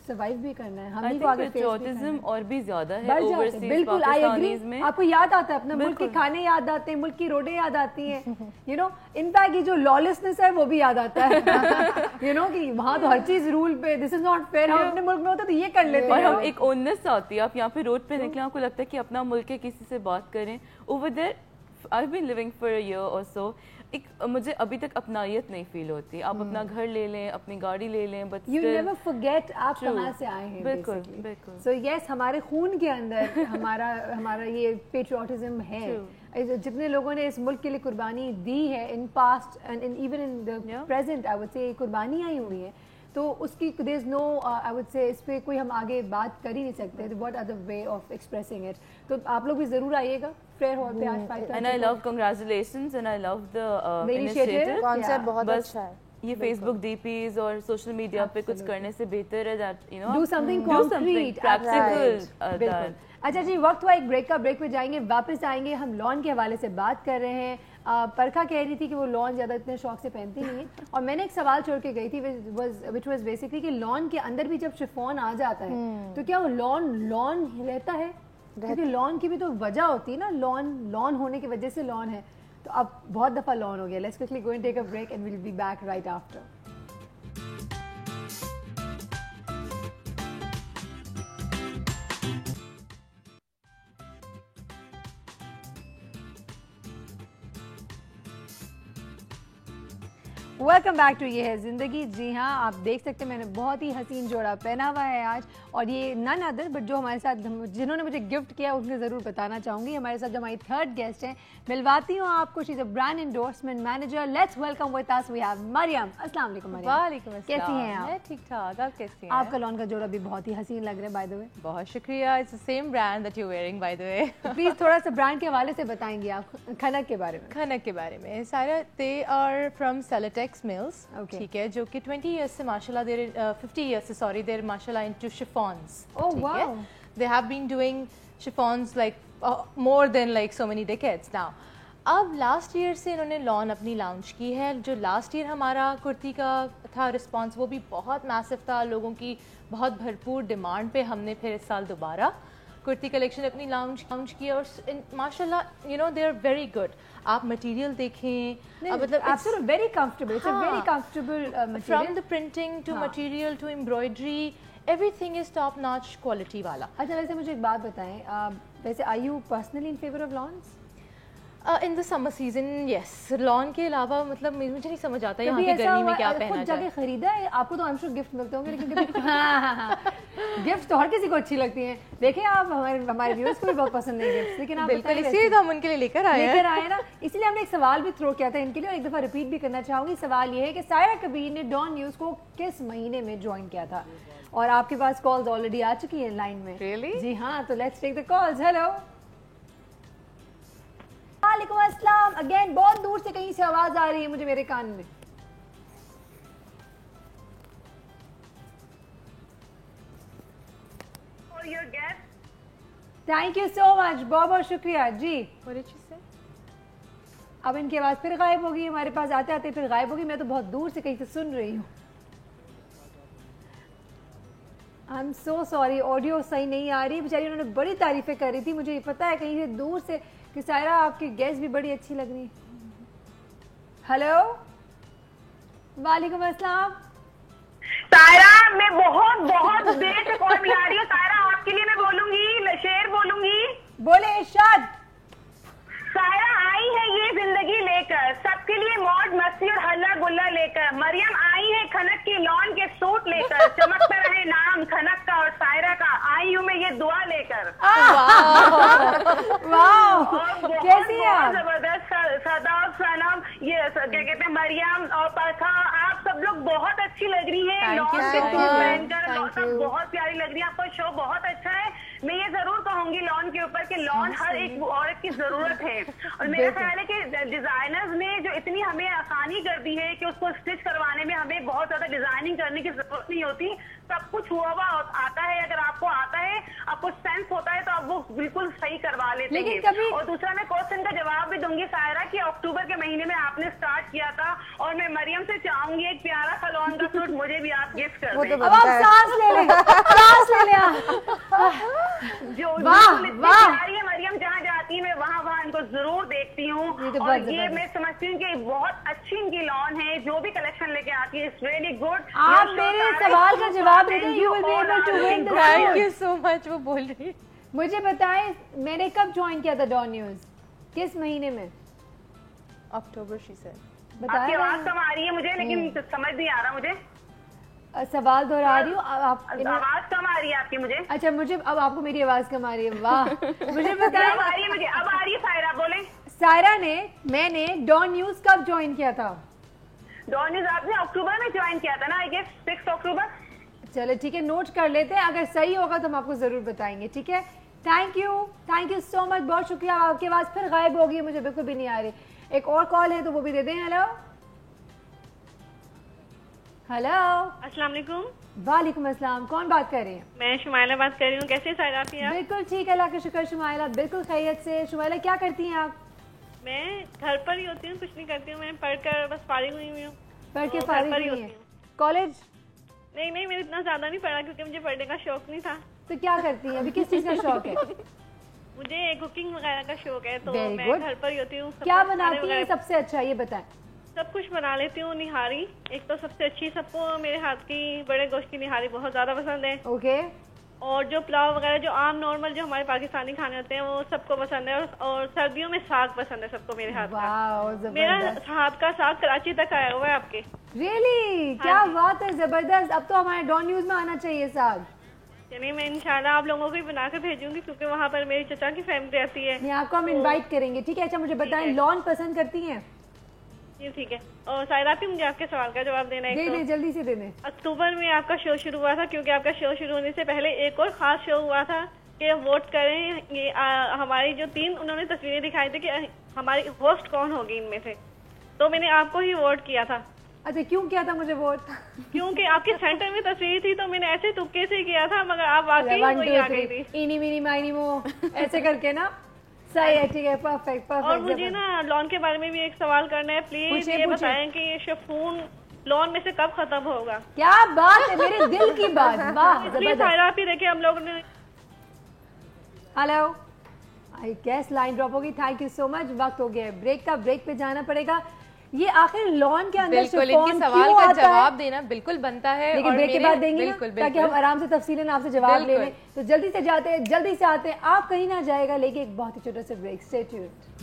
سروائیو بھی کرنا ہے, ہم ہی کو آگے پیٹریوٹزم اور بھی زیادہ ہے اوورسیز. بالکل آئی ایگری. آپ کو یاد آتا ہے اپنا ملک کے کھانے یاد آتے ہیں, ملک کی روڈیں یاد آتی ہیں, یو نو, ان فیکٹ یہ جو لالسنس ہے وہ بھی یاد آتا ہے, یو نو, کہ وہاں تو ہر چیز رول پہ, دس از ناٹ فیئر. ہم اپنے ملک میں ہوتا تو یہ کر لیتے ہیں, اور ہم ایک اوننس آتی ہے. آپ یہاں پہ روڈ پہ نکلیں, آپ کو لگتا ہے کہ اپنا ملک ہے, کسی سے بات کریں. Over there I've been living for a year or so. مجھے ابھی تک اپنائیت نہیں فیل ہوتی. آپ اپنا گھر لے لیں, اپنی گاڑی لے لیں, بٹ you never forget آپ کہاں سے آئے ہیں. بالکل بالکل. So yes, ہمارے خون کے اندر ہمارا یہ پیٹریوٹزم ہے. جتنے لوگوں نے اس ملک کے لیے قربانی دی ہے in past and even in the present, I would say قربانی آئی ہوئی ہے, تو اس کی there is no I would say اس پہ کوئی ہم آگے بات کر ہی نہیں سکتے. what other way of expressing it. تو آپ لوگ بھی ضرور آئیے گا فیئر ہال پہ آج 5 and I love congratulations and I love the initiative. concept بہت اچھا ہے. یہ فیس بک ڈی پیز اور سوشل میڈیا پہ کچھ کرنے سے بہتر ہے that you know do something concrete, practical. اچھا جی, وقت ہوا ایک بریک کا. بریک پہ جائیں گے, واپس آئیں گے. ہم لان کے حوالے سے بات کر رہے ہیں. پرکھا کہہ رہی تھی کہ وہ لان زیادہ اتنے شوق سے پہنتی نہیں ہے, اور میں نے ایک سوال چھوڑ کے گئی تھی which was basically کہ لان کے اندر بھی جب شفون آ جاتا ہے تو کیا وہ لان رہتا ہے؟ کیونکہ لان کی بھی تو وجہ ہوتی ہے نا, لان ہونے کی وجہ سے لان ہے. تو اب بہت دفعہ لان ہو گیا. Let's quickly go and take a break and we'll be back right after. Welcome back to یہ ہے زندگی. جی ہاں, آپ دیکھ سکتے ہیں میں نے بہت ہی حسین جوڑا پہنا ہوا ہے آج, اور یہ نن ادر بٹ جو ہمارے ساتھ جنہوں نے مجھے گفٹ کیا ان کو ضرور بتانا چاہوں گی. ہمارے ساتھ جو ہماری تھرڈ گیسٹ ہیں, ملواتی ہوں آپ کو, she is a brand endorsement manager. Let's welcome with us we have Maryam. السلام علیکم مریم. وعلیکم السلام. کیسی ہیں آپ؟ میں ٹھیک ٹھاک, آپ کیسی ہیں؟ آپ کا لان کا جوڑا بھی بہت ہی حسین لگ رہا ہے بائی دی وے. بہت شکریہ. It's the same brand that you're wearing by the way. Please تھوڑا سا برانڈ کے حوالے سے بتائیں گے آپ کھنک کے بارے میں. کھنک کے بارے میں سارا, they are from Celotex Mills. ٹھیک ہے, جو کہ 20 years سے ماشاءاللہ, they're 50 years سے sorry, they're ماشاءاللہ into chiffons. Oh wow. They have been doing chiffons like more than like so many decades now. اب لاسٹ ایئر سے انہوں نے لان اپنی لانچ کی ہے. جو لاسٹ ایئر ہمارا کرتی کا تھا رسپانس وہ بھی بہت میسو تھا, لوگوں کی بہت بھرپور ڈیمانڈ پہ ہم نے پھر اس سال دوبارہ کرتی کلیکشن اپنی لانچ کی, اور ماشاء اللہ you know they are very good. آپ مٹیریل دیکھیں, مطلب very comfortable, it's a very comfortable from the printing to material to embroidery, everything is top notch quality والا. اچھا ویسے مجھے ایک بات بتائیں, ویسے are you personally in favour of lawns? In the summer season yes. Lawn کے علاوہ مطلب مجھے نہیں سمجھ آتا یہاں کی گرمی میں کیا پہنا جائے. خریدا ہے آپ کو تو گفٹ ملتے ہوں گے, لیکن گفٹ تو ہر کسی کو اچھی لگتی ہیں. دیکھیں آپ ہمارے ویورز کو بھی بہت پسند ہیں گفٹ, لیکن آپ بالکل اسی لیے تو ہم ان کے لیے لے کر آئے نا. اس لیے ہم نے ایک سوال بھی تھرو کیا تھا ان کے لیے, اور ایک دفعہ ریپیٹ بھی کرنا چاہوں گی. سوال یہ ہے کہ سائرہ کبیر نے ڈان نیوز کو کس مہینے میں جوائن کیا تھا؟ اور آپ کے پاس کالز آلریڈی آ چکی ہیں لائن میں. جی ہاں, تو let's take the calls. Hello, وعلیکم السلام. اگین بہت دور سے کہیں سے آواز آ رہی ہے مجھے میرے کان میں. تھینک یو سو مچ, بہت بہت شکریہ جی. اب ان کی آواز پھر غائب ہوگی, ہمارے پاس آتے آتے پھر غائب ہوگی. میں تو بہت دور سے کہیں سے سن رہی ہوں. I am so sorry, audio صحیح نہیں آ رہی. بیچاری انہوں نے بڑی تعریفیں کر رہی تھی, مجھے یہ پتا ہے کہیں سے دور سے کہ سائرہ آپ کی گیس بھی بڑی اچھی لگ رہی ہے. ہیلو, وعلیکم السلام. سائرہ میں بہت دیر سے کال ملا رہی ہوں. سائرہ آپ کے لیے میں بولوں گی, شعر بولوں گی. بولے ارشاد. سائرہ آئی ہے یہ زندگی لے کر, سب کے لیے موج مستی اور ہلا گلا لے کر. مریم آئی ہے کھنک کی لان کے سوٹ لے کر, چمکتا رہے نام کھنک کا اور سائرہ کا, آئی ہوں میں یہ دعا لے کر. کیسی ہے زبردست. صدا اور سلام, یہ کیا کہتے ہیں, مریم اور پرکھا, آپ سب لوگ بہت اچھی لگ رہی ہیں. لان کر بہت پیاری لگ رہی ہے. آپ کا شو بہت اچھا ہے. میں یہ ضرور کہوں گی لان کے اوپر کہ لان ہر ایک عورت کی ضرورت ہے. اور میرا خیال ہے کہ ڈیزائنرز نے جو اتنی ہمیں آسانی کر دی ہے کہ اس کو اسٹچ کروانے میں ہمیں بہت زیادہ ڈیزائننگ کرنے کی ضرورت نہیں ہوتی. سب کچھ ہوا آتا ہے. اگر آپ کو آتا ہے, آپ کو سینس ہوتا ہے, تو آپ وہ بالکل صحیح کروا لیتے ہیں. اور دوسرا میں کوشچن کا جواب بھی دوں گی سائرہ کہ اکتوبر کے مہینے میں آپ نے اسٹارٹ کیا تھا, اور میں مریم سے چاہوں گی ایک پیارا سا لان کا سوٹ مجھے بھی آپ گفٹ کر دیں. اب آپ سانس لے لیں, سانس لے لیں. جو پیاری ہے مریم, جہاں جاتی ہے میں وہاں ان کو ضرور دیکھتی ہوں. اور یہ میں سمجھتی ہوں کہ بہت اچھی ان کی لان ہے. جو بھی کلیکشن لے کے آتی ہے اٹس ریئلی گڈ. آپ میرے سوال کا جواب دے دیں. You will be able to win the Thank you so much. وہ بول رہی. مجھے بتائیں میں نے کب جوائن کیا تھا ڈان نیوز, کس مہینے میں؟ اکتوبر she said. آپ کی آواز کم آ رہی ہے مجھے, لیکن سمجھ نہیں آ رہا مجھے. سوال دہرا رہی ہوں. آواز کم آ رہی ہے آپ کی مجھے. اچھا, مجھے اب آپ کو میری آواز کم آ رہی ہے. واہ, مجھے بتائیں. اب آ رہی ہے مجھے, اب آ رہی ہے. سائرہ بولیں. سائرہ میں نے ڈان نیوز کب جوائن کیا تھا؟ ڈان نیوز آپ نے اکتوبر میں جوائن کیا تھا نا, آئی گیس 6 اکتوبر. چلے ٹھیک ہے, نوٹ کر لیتے ہیں. اگر صحیح ہوگا تو ہم آپ کو ضرور بتائیں گے. ٹھیک ہے, تھینک یو سو مچ, بہت شکریہ. آپ کی آواز پھر غائب ہوگی, مجھے بالکل بھی نہیں آ رہی. ایک اور کال ہے تو وہ بھی دے دیں. ہیلو, السلام علیکم. وعلیکم السلام. کون بات کر رہی ہیں؟ میں شمائلہ بات کر رہی ہوں. کیسے سائرہ آپ؟ بالکل ٹھیک ہے, اللہ کا شکر. شمائلہ بالکل خیریت سے. شمائلہ کیا کرتی ہیں آپ؟ میں گھر پر ہی ہوتی ہوں, کچھ نہیں کرتی ہوں. میں پڑھ کر بس فارغ ہوئی ہوں. پڑھ کے فارغ ہوئی ہیں؟ کالج نہیں, میں اتنا زیادہ نہیں پڑھا کیونکہ مجھے پڑھنے کا شوق نہیں تھا. تو کیا کرتی ہیں ابھی, کس چیز کا شوق ہے؟ مجھے کوکنگ وغیرہ کا شوق ہے, تو میں گھر پر ہی ہوتی ہوں. کیا بناتی ہیں سب سے اچھا, یہ بتائیں. سب کچھ بنا لیتی ہوں. نہاری ایک تو سب سے اچھی, سب کو میرے ہاتھ کی بڑے گوشت کی نہاری بہت زیادہ پسند ہے. اوکے. اور جو پلاؤ وغیرہ جو عام نارمل جو ہمارے پاکستانی کھانے ہوتے ہیں وہ سب کو پسند ہے. اور سردیوں میں ساگ پسند ہے سب کو میرے ہاتھ کا. میرا ہاتھ کا ساگ کراچی تک آیا ہوا ہے آپ کے. ریئلی, کیا بات ہے, زبردست. اب تو ہمارے ڈان نیوز میں آنا چاہیے ساگ. چلیے, میں انشاءاللہ آپ لوگوں کو بھی بنا کر بھیجوں گی کیونکہ وہاں پر میری چچا کی فیملی رہتی ہے. آپ کو ہم انوائٹ کریں گے. ٹھیک ہے. اچھا مجھے بتائیں, لان پسند کرتی ہیں؟ جی ٹھیک ہے. اور سائرہ بھی مجھے آپ کے سوال کا جواب دینا ہے. دے جلدی سے دے دیں. اکتوبر میں آپ کا شو شروع ہوا تھا, کیونکہ آپ کا شو شروع ہونے سے پہلے ایک اور خاص شو ہوا تھا کہ ووٹ کریں. یہ ہماری جو 3 انہوں نے تصویریں دکھائی تھی کہ ہماری ہوسٹ کون ہوگی ان میں سے, تو میں نے آپ کو ہی ووٹ کیا تھا. اچھا, کیوں کیا تھا مجھے ووٹ؟ کیونکہ آپ کے سینٹر میں تصویر تھی, تو میں نے ایسے تکے سے کیا تھا, مگر آپ واقعی وہی آ گئی تھی. اینی مینی مائنی مو ایسے کر کے نا. صحیح ہے, ٹھیک ہے, پرفیکٹ. اور مجھے نا لان کے بارے میں بھی ایک سوال کرنا ہے. پلیز یہ بتائیں کہ یہ شفون لان میں سے کب ختم ہوگا؟ کیا بات ہے, میرے دل کی بات. واہ, زبردست. آپ ہی دیکھیں ہم لوگوں نے. Hello, I guess line drop ہوگی. تھینک یو سو مچ. وقت ہو گیا بریک کا, بریک پہ جانا پڑے گا. یہ آخر لان کے اندر شفون سوال کا جواب دینا بالکل بنتا ہے, لیکن بریک کے بعد دیں گے تاکہ ہم آرام سے تفصیلاً آپ سے جواب لے لیں. تو جلدی سے جاتے ہیں, جلدی سے آتے ہیں. آپ کہیں نہ جائے گا, لیکن ایک بہت ہی چھوٹا سا break. Stay tuned.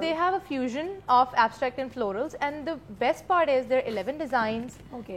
they have a fusion of abstract and florals, and the best part is there are 11 designs.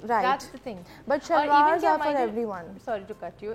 Right. That's the thing. But shalwars are for everyone. Sorry to cut you.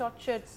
short shirts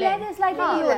length.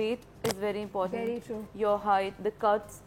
Weight is very important. Very true. Your height, the cuts.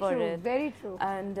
for it. Very true. And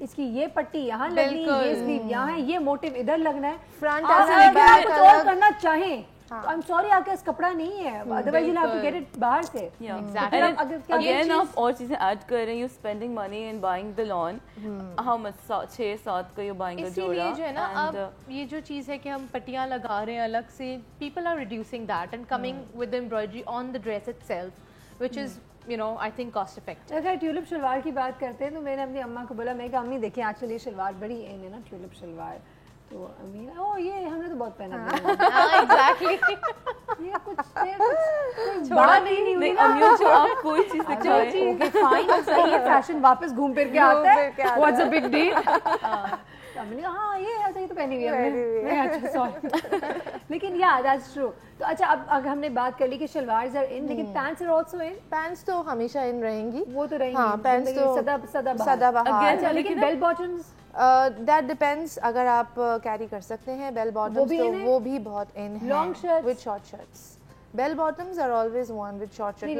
اس کی یہ پٹی یہاں لگنی ہے, یہ sleeve یہاں ہے, یہ motive ادھر لگنا ہے, فرنٹ آپ کچھ اور کرنا چاہیں I'm sorry آپ کے پاس کپڑا نہیں ہے, otherwise you'll have to get it باہر سے. Again آپ اور چیزیں ایڈ کر رہے ہیں, you're spending money in buying the lawn, how much 6-7 کا you're buying a اسی لیے جو ہے نا اب یہ جو چیز ہے کہ ہم پٹیاں لگا رہے ہیں الگ سے, people are reducing that and coming with the embroidery on the dress itself, which is you know I think cost effective. اگر ٹیولپ شلوار کی بات کرتے ہیں تو میں نے اپنی اماں کو بولا, میں کہا امی دیکھیں آج کل یہ شلوار بڑی ان ہے نا ٹیولپ شلوار, تو امی او یہ ہم نے تو بہت پہنا ہے ایگزیکٹلی, یہ کچھ بڑا نہیں ہوئی نا امیوں جو آپ کوئی چیز دکھائیں فائن صحیح ہے, فیشن واپس گھوم پھر کے آتا ہے, واٹس اے بگ ڈیل. ہم نے کہا ہاں یہ ایسا ہی تو پہنی ہوئی ہے ہم نے, اچھا سوری, لیکن یا دیٹس ٹرو. تو اچھا اب اگر ہم نے بات کر لی کہ شلوارز آر ان, لیکن pants are also in. Pants تو ہمیشہ ان رہیں گی, وہ تو رہیں ہاں گی, پینٹس تو سدا بہار. لیکن بیل باٹمز دیٹ ڈیپینڈس, اگر آپ کیری کر سکتے ہیں بیل باٹمز تو وہ بھی بہت ان ہیں. Long shirts with short shirts, bell bottoms are always one with short shirt.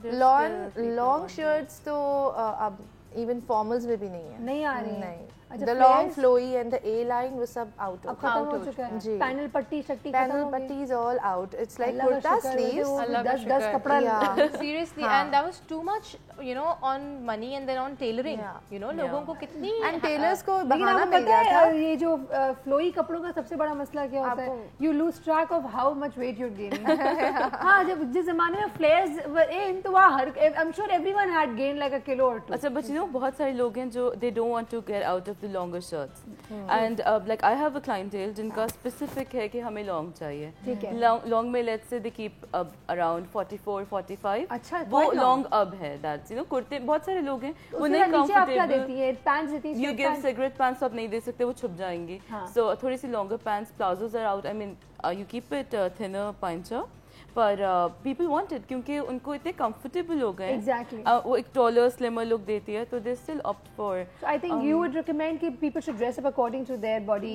Long shirts تو اب ایون فارملز میں بھی نہیں ہے, نہیں آ رہی نہیں. The long flowy and the A line وہ سب out of ختم ہو چکا ہے. پینل پٹی شکتی پینل پٹی is all out. It's like kurta sleeves. 10 کپڑا. Seriously, and that was too much, you know, on money and then on tailoring. You know, لوگوں کو کتنی and tailors کو بہانہ مل گیا تھا. یہ جو فلوئی کپڑوں کا سب سے بڑا مسئلہ کیا ہوتا ہے, you lose track of how much weight you're gaining. ہاں جب جس زمانے میں flares were in تو وہاں ہر I'm sure everyone had gained like a kilo or 2. اچھا بٹ یو نو بہت سارے لوگ ہیں جو they don't want to get out of the longer shirts, and like I have a clientele جن کا specific ہے کہ ہمیں long چاہیے. long میں let's say they keep around 44-45. اچھا وہ long اب ہے, that's you know کرتے بہت سارے لوگ ہیں وہ نہیں comfortable. You give cigarette pants آپ نہیں دے سکتے, وہ چھپ جائیں گی. So تھوڑی سی longer pants, plazos are out. I mean you keep it thinner pincher, per people want it کیونکہ ان کو اتنے کمفرٹیبل ہو گئے. وہ ایک ٹالر سلمر لک دیتی ہے, تو they still opt for. So I think you would recommend کہ people should dress up according to their body.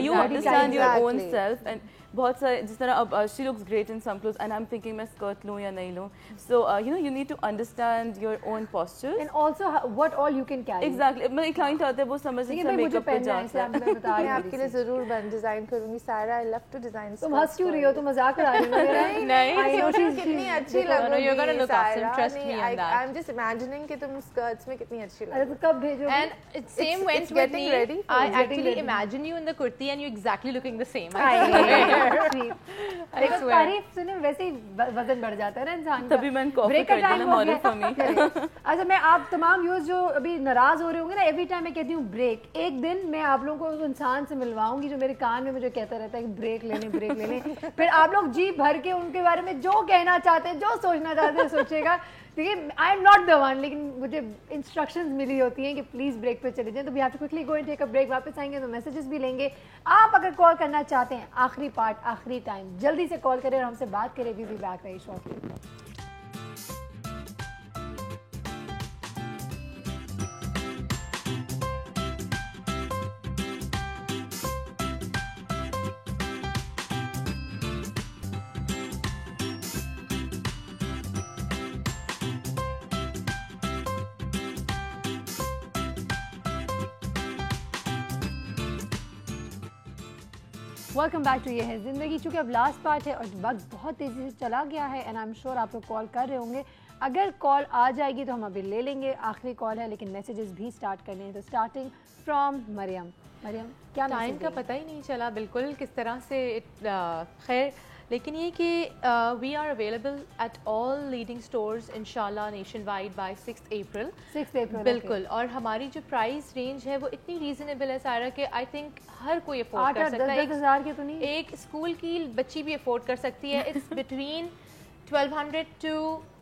You understand your own self, and بہت سارے جس طرح اب she looks great in some clothes and I'm thinking میں skirt لوں یا نہیں لوں. So you know you need to understand your own postures and also what all you can carry. Exactly. میرے کلائنٹ آتے ہیں وہ سمجھ نہیں سکتے میک اپ پہ جاتا ہے. میں آپ کے لیے ضرور ڈیزائن کروں گی. سارا I love to design. تم ہنس کیوں رہی ہو, تم مذاق کر رہی ہو؟ نہیں کتنی اچھی لگ رہی ہے. You're gonna look awesome, trust me on that. I'm just imagining کہ تم skirts میں kتنی اچھی لگ رہی ہو. کب بھیجو گے؟ And it same went with me. I actually imagine you in the kurti and you exactly looking the same. تعریف سنے ویسے ہی وزن بڑھ جاتا ہے نا انسان کا. تبھی میں کافی کرتی ہوں ماڈل فار می. اچھا میں آپ تمام یوز جو ابھی ناراض ہو رہے ہوں گے نا, ایوری ٹائم میں کہتی ہوں بریک. ایک دن میں آپ لوگوں کو اس انسان سے ملواؤں گی جو میرے کان میں مجھے کہتا رہتا ہے کہ بریک لے لیں. پھر آپ لوگ جی بھر کے ان کے بارے میں جو کہنا چاہتے ہیں, جو سوچنا چاہتے ہیں سوچے گا. دیکھیے I am not the one, لیکن مجھے انسٹرکشنز ملی ہوتی ہیں کہ پلیز بریک پہ چلے جائیں. تو we have to quickly go and take a break. واپس آئیں گے تو میسیجز بھی لیں گے. آپ اگر کال کرنا چاہتے ہیں آخری پارٹ آخری ٹائم, جلدی سے کال کریں اور ہم سے بات کریں. We be back very shortly. Welcome back to یہ ہے زندگی. چونکہ اب لاسٹ پارٹ ہے اور وقت بہت تیزی سے چلا گیا ہے, اینڈ آئی ایم شیور آپ لوگ کال کر رہے ہوں گے. اگر کال آ جائے گی تو ہم ابھی لے لیں گے, آخری کال ہے, لیکن میسیجز بھی اسٹارٹ کرنے ہیں. تو اسٹارٹنگ فرام مریم. مریم کیا ٹائم کا پتہ ہی نہیں چلا بالکل کس طرح سے. خیر لیکن یہ کہ we are available at all leading stores ان شاء اللہ نیشن وائڈ بائی 6 اپریل. بالکل. اور ہماری جو پرائز رینج ہے وہ اتنی ریزنیبل ہے سارا کہ آئی تھنک ہر کوئی افورڈ کر سکتا ہے. ایک اسکول کی بچی بھی افورڈ کر سکتی ہے. اٹس بٹوین 1200 to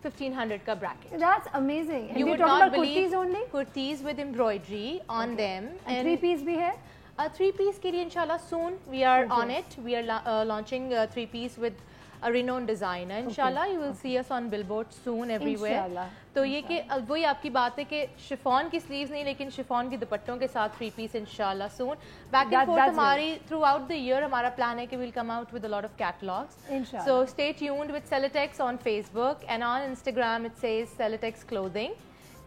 1500 کا bracket. That's amazing. You would not believe kurtis with embroidery on them. And 3 piece بھی ہے. 3 piece کے لیے انشاءاللہ soon we are on it. We are launching 3 piece with a renowned designer. Inshallah you will see us on billboard soon everywhere. تو یہ کہ وہی آپ کی بات ہے کہ شفون کی سلیوز نہیں لیکن شفون کی دوپٹوں کے ساتھ 3 piece انشاءاللہ soon. بیک اینڈ فورتھ ہماری تھرو آؤٹ دا ایئر ہمارا پلان ہے کہ we'll come out with a lot of catalogs. So stay tuned with Celotex on Facebook and on Instagram it says Celotex Clothing.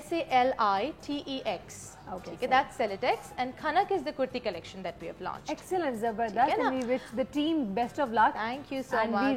SALITEX. Okay, okay, that's Celotex, and Khanak is the kurti collection that we have launched. Excellent, zabardast, and we wish the team best of luck. Thank you so and much.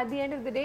at the end of the day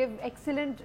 give excellent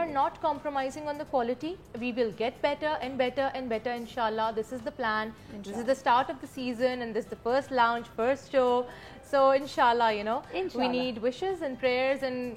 are not compromising on the quality. We will get better and better and better, inshallah. This is the plan. This is the start of the season, and this is the first launch, first show. So inshallah, we need wishes and prayers and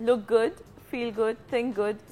Look good, feel good, think good.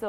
So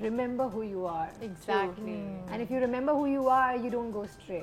remember who you are. Exactly. And if you remember who you are, you don't go stray.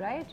Right?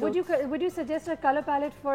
Would you suggest a color palette for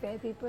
fair people?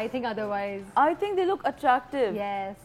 I think otherwise. I think they look attractive. Yes.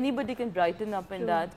anybody can brighten up in that.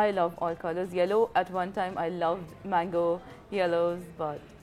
I love all colors. Yellow at one time I loved mango yellows, but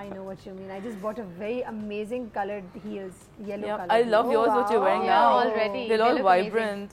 I know what you mean. I just bought a very amazing colored heels, yellow color. I love yours. What you're wearing now. Already. They're all vibrant.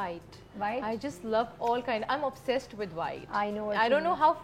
White. White. I just love all kind. I'm obsessed with white. I know. I don't know how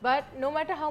But no matter how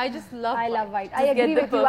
I just love. I love white. I agree with you.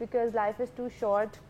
because life is too short.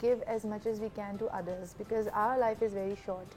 give as much as we can to others because our life is very short.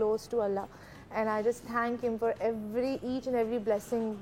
close to Allah. And I just thank him for each and every blessing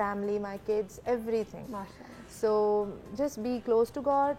family, my kids, everything. So just be close to God,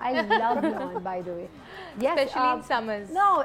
I love lawn by the way. Yes, especially in summers. No,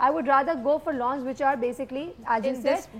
I would rather go for lawns which are basically as you said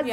as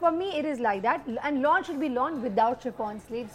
for me it is like that. And lawn should be lawn without chiffon sleeves,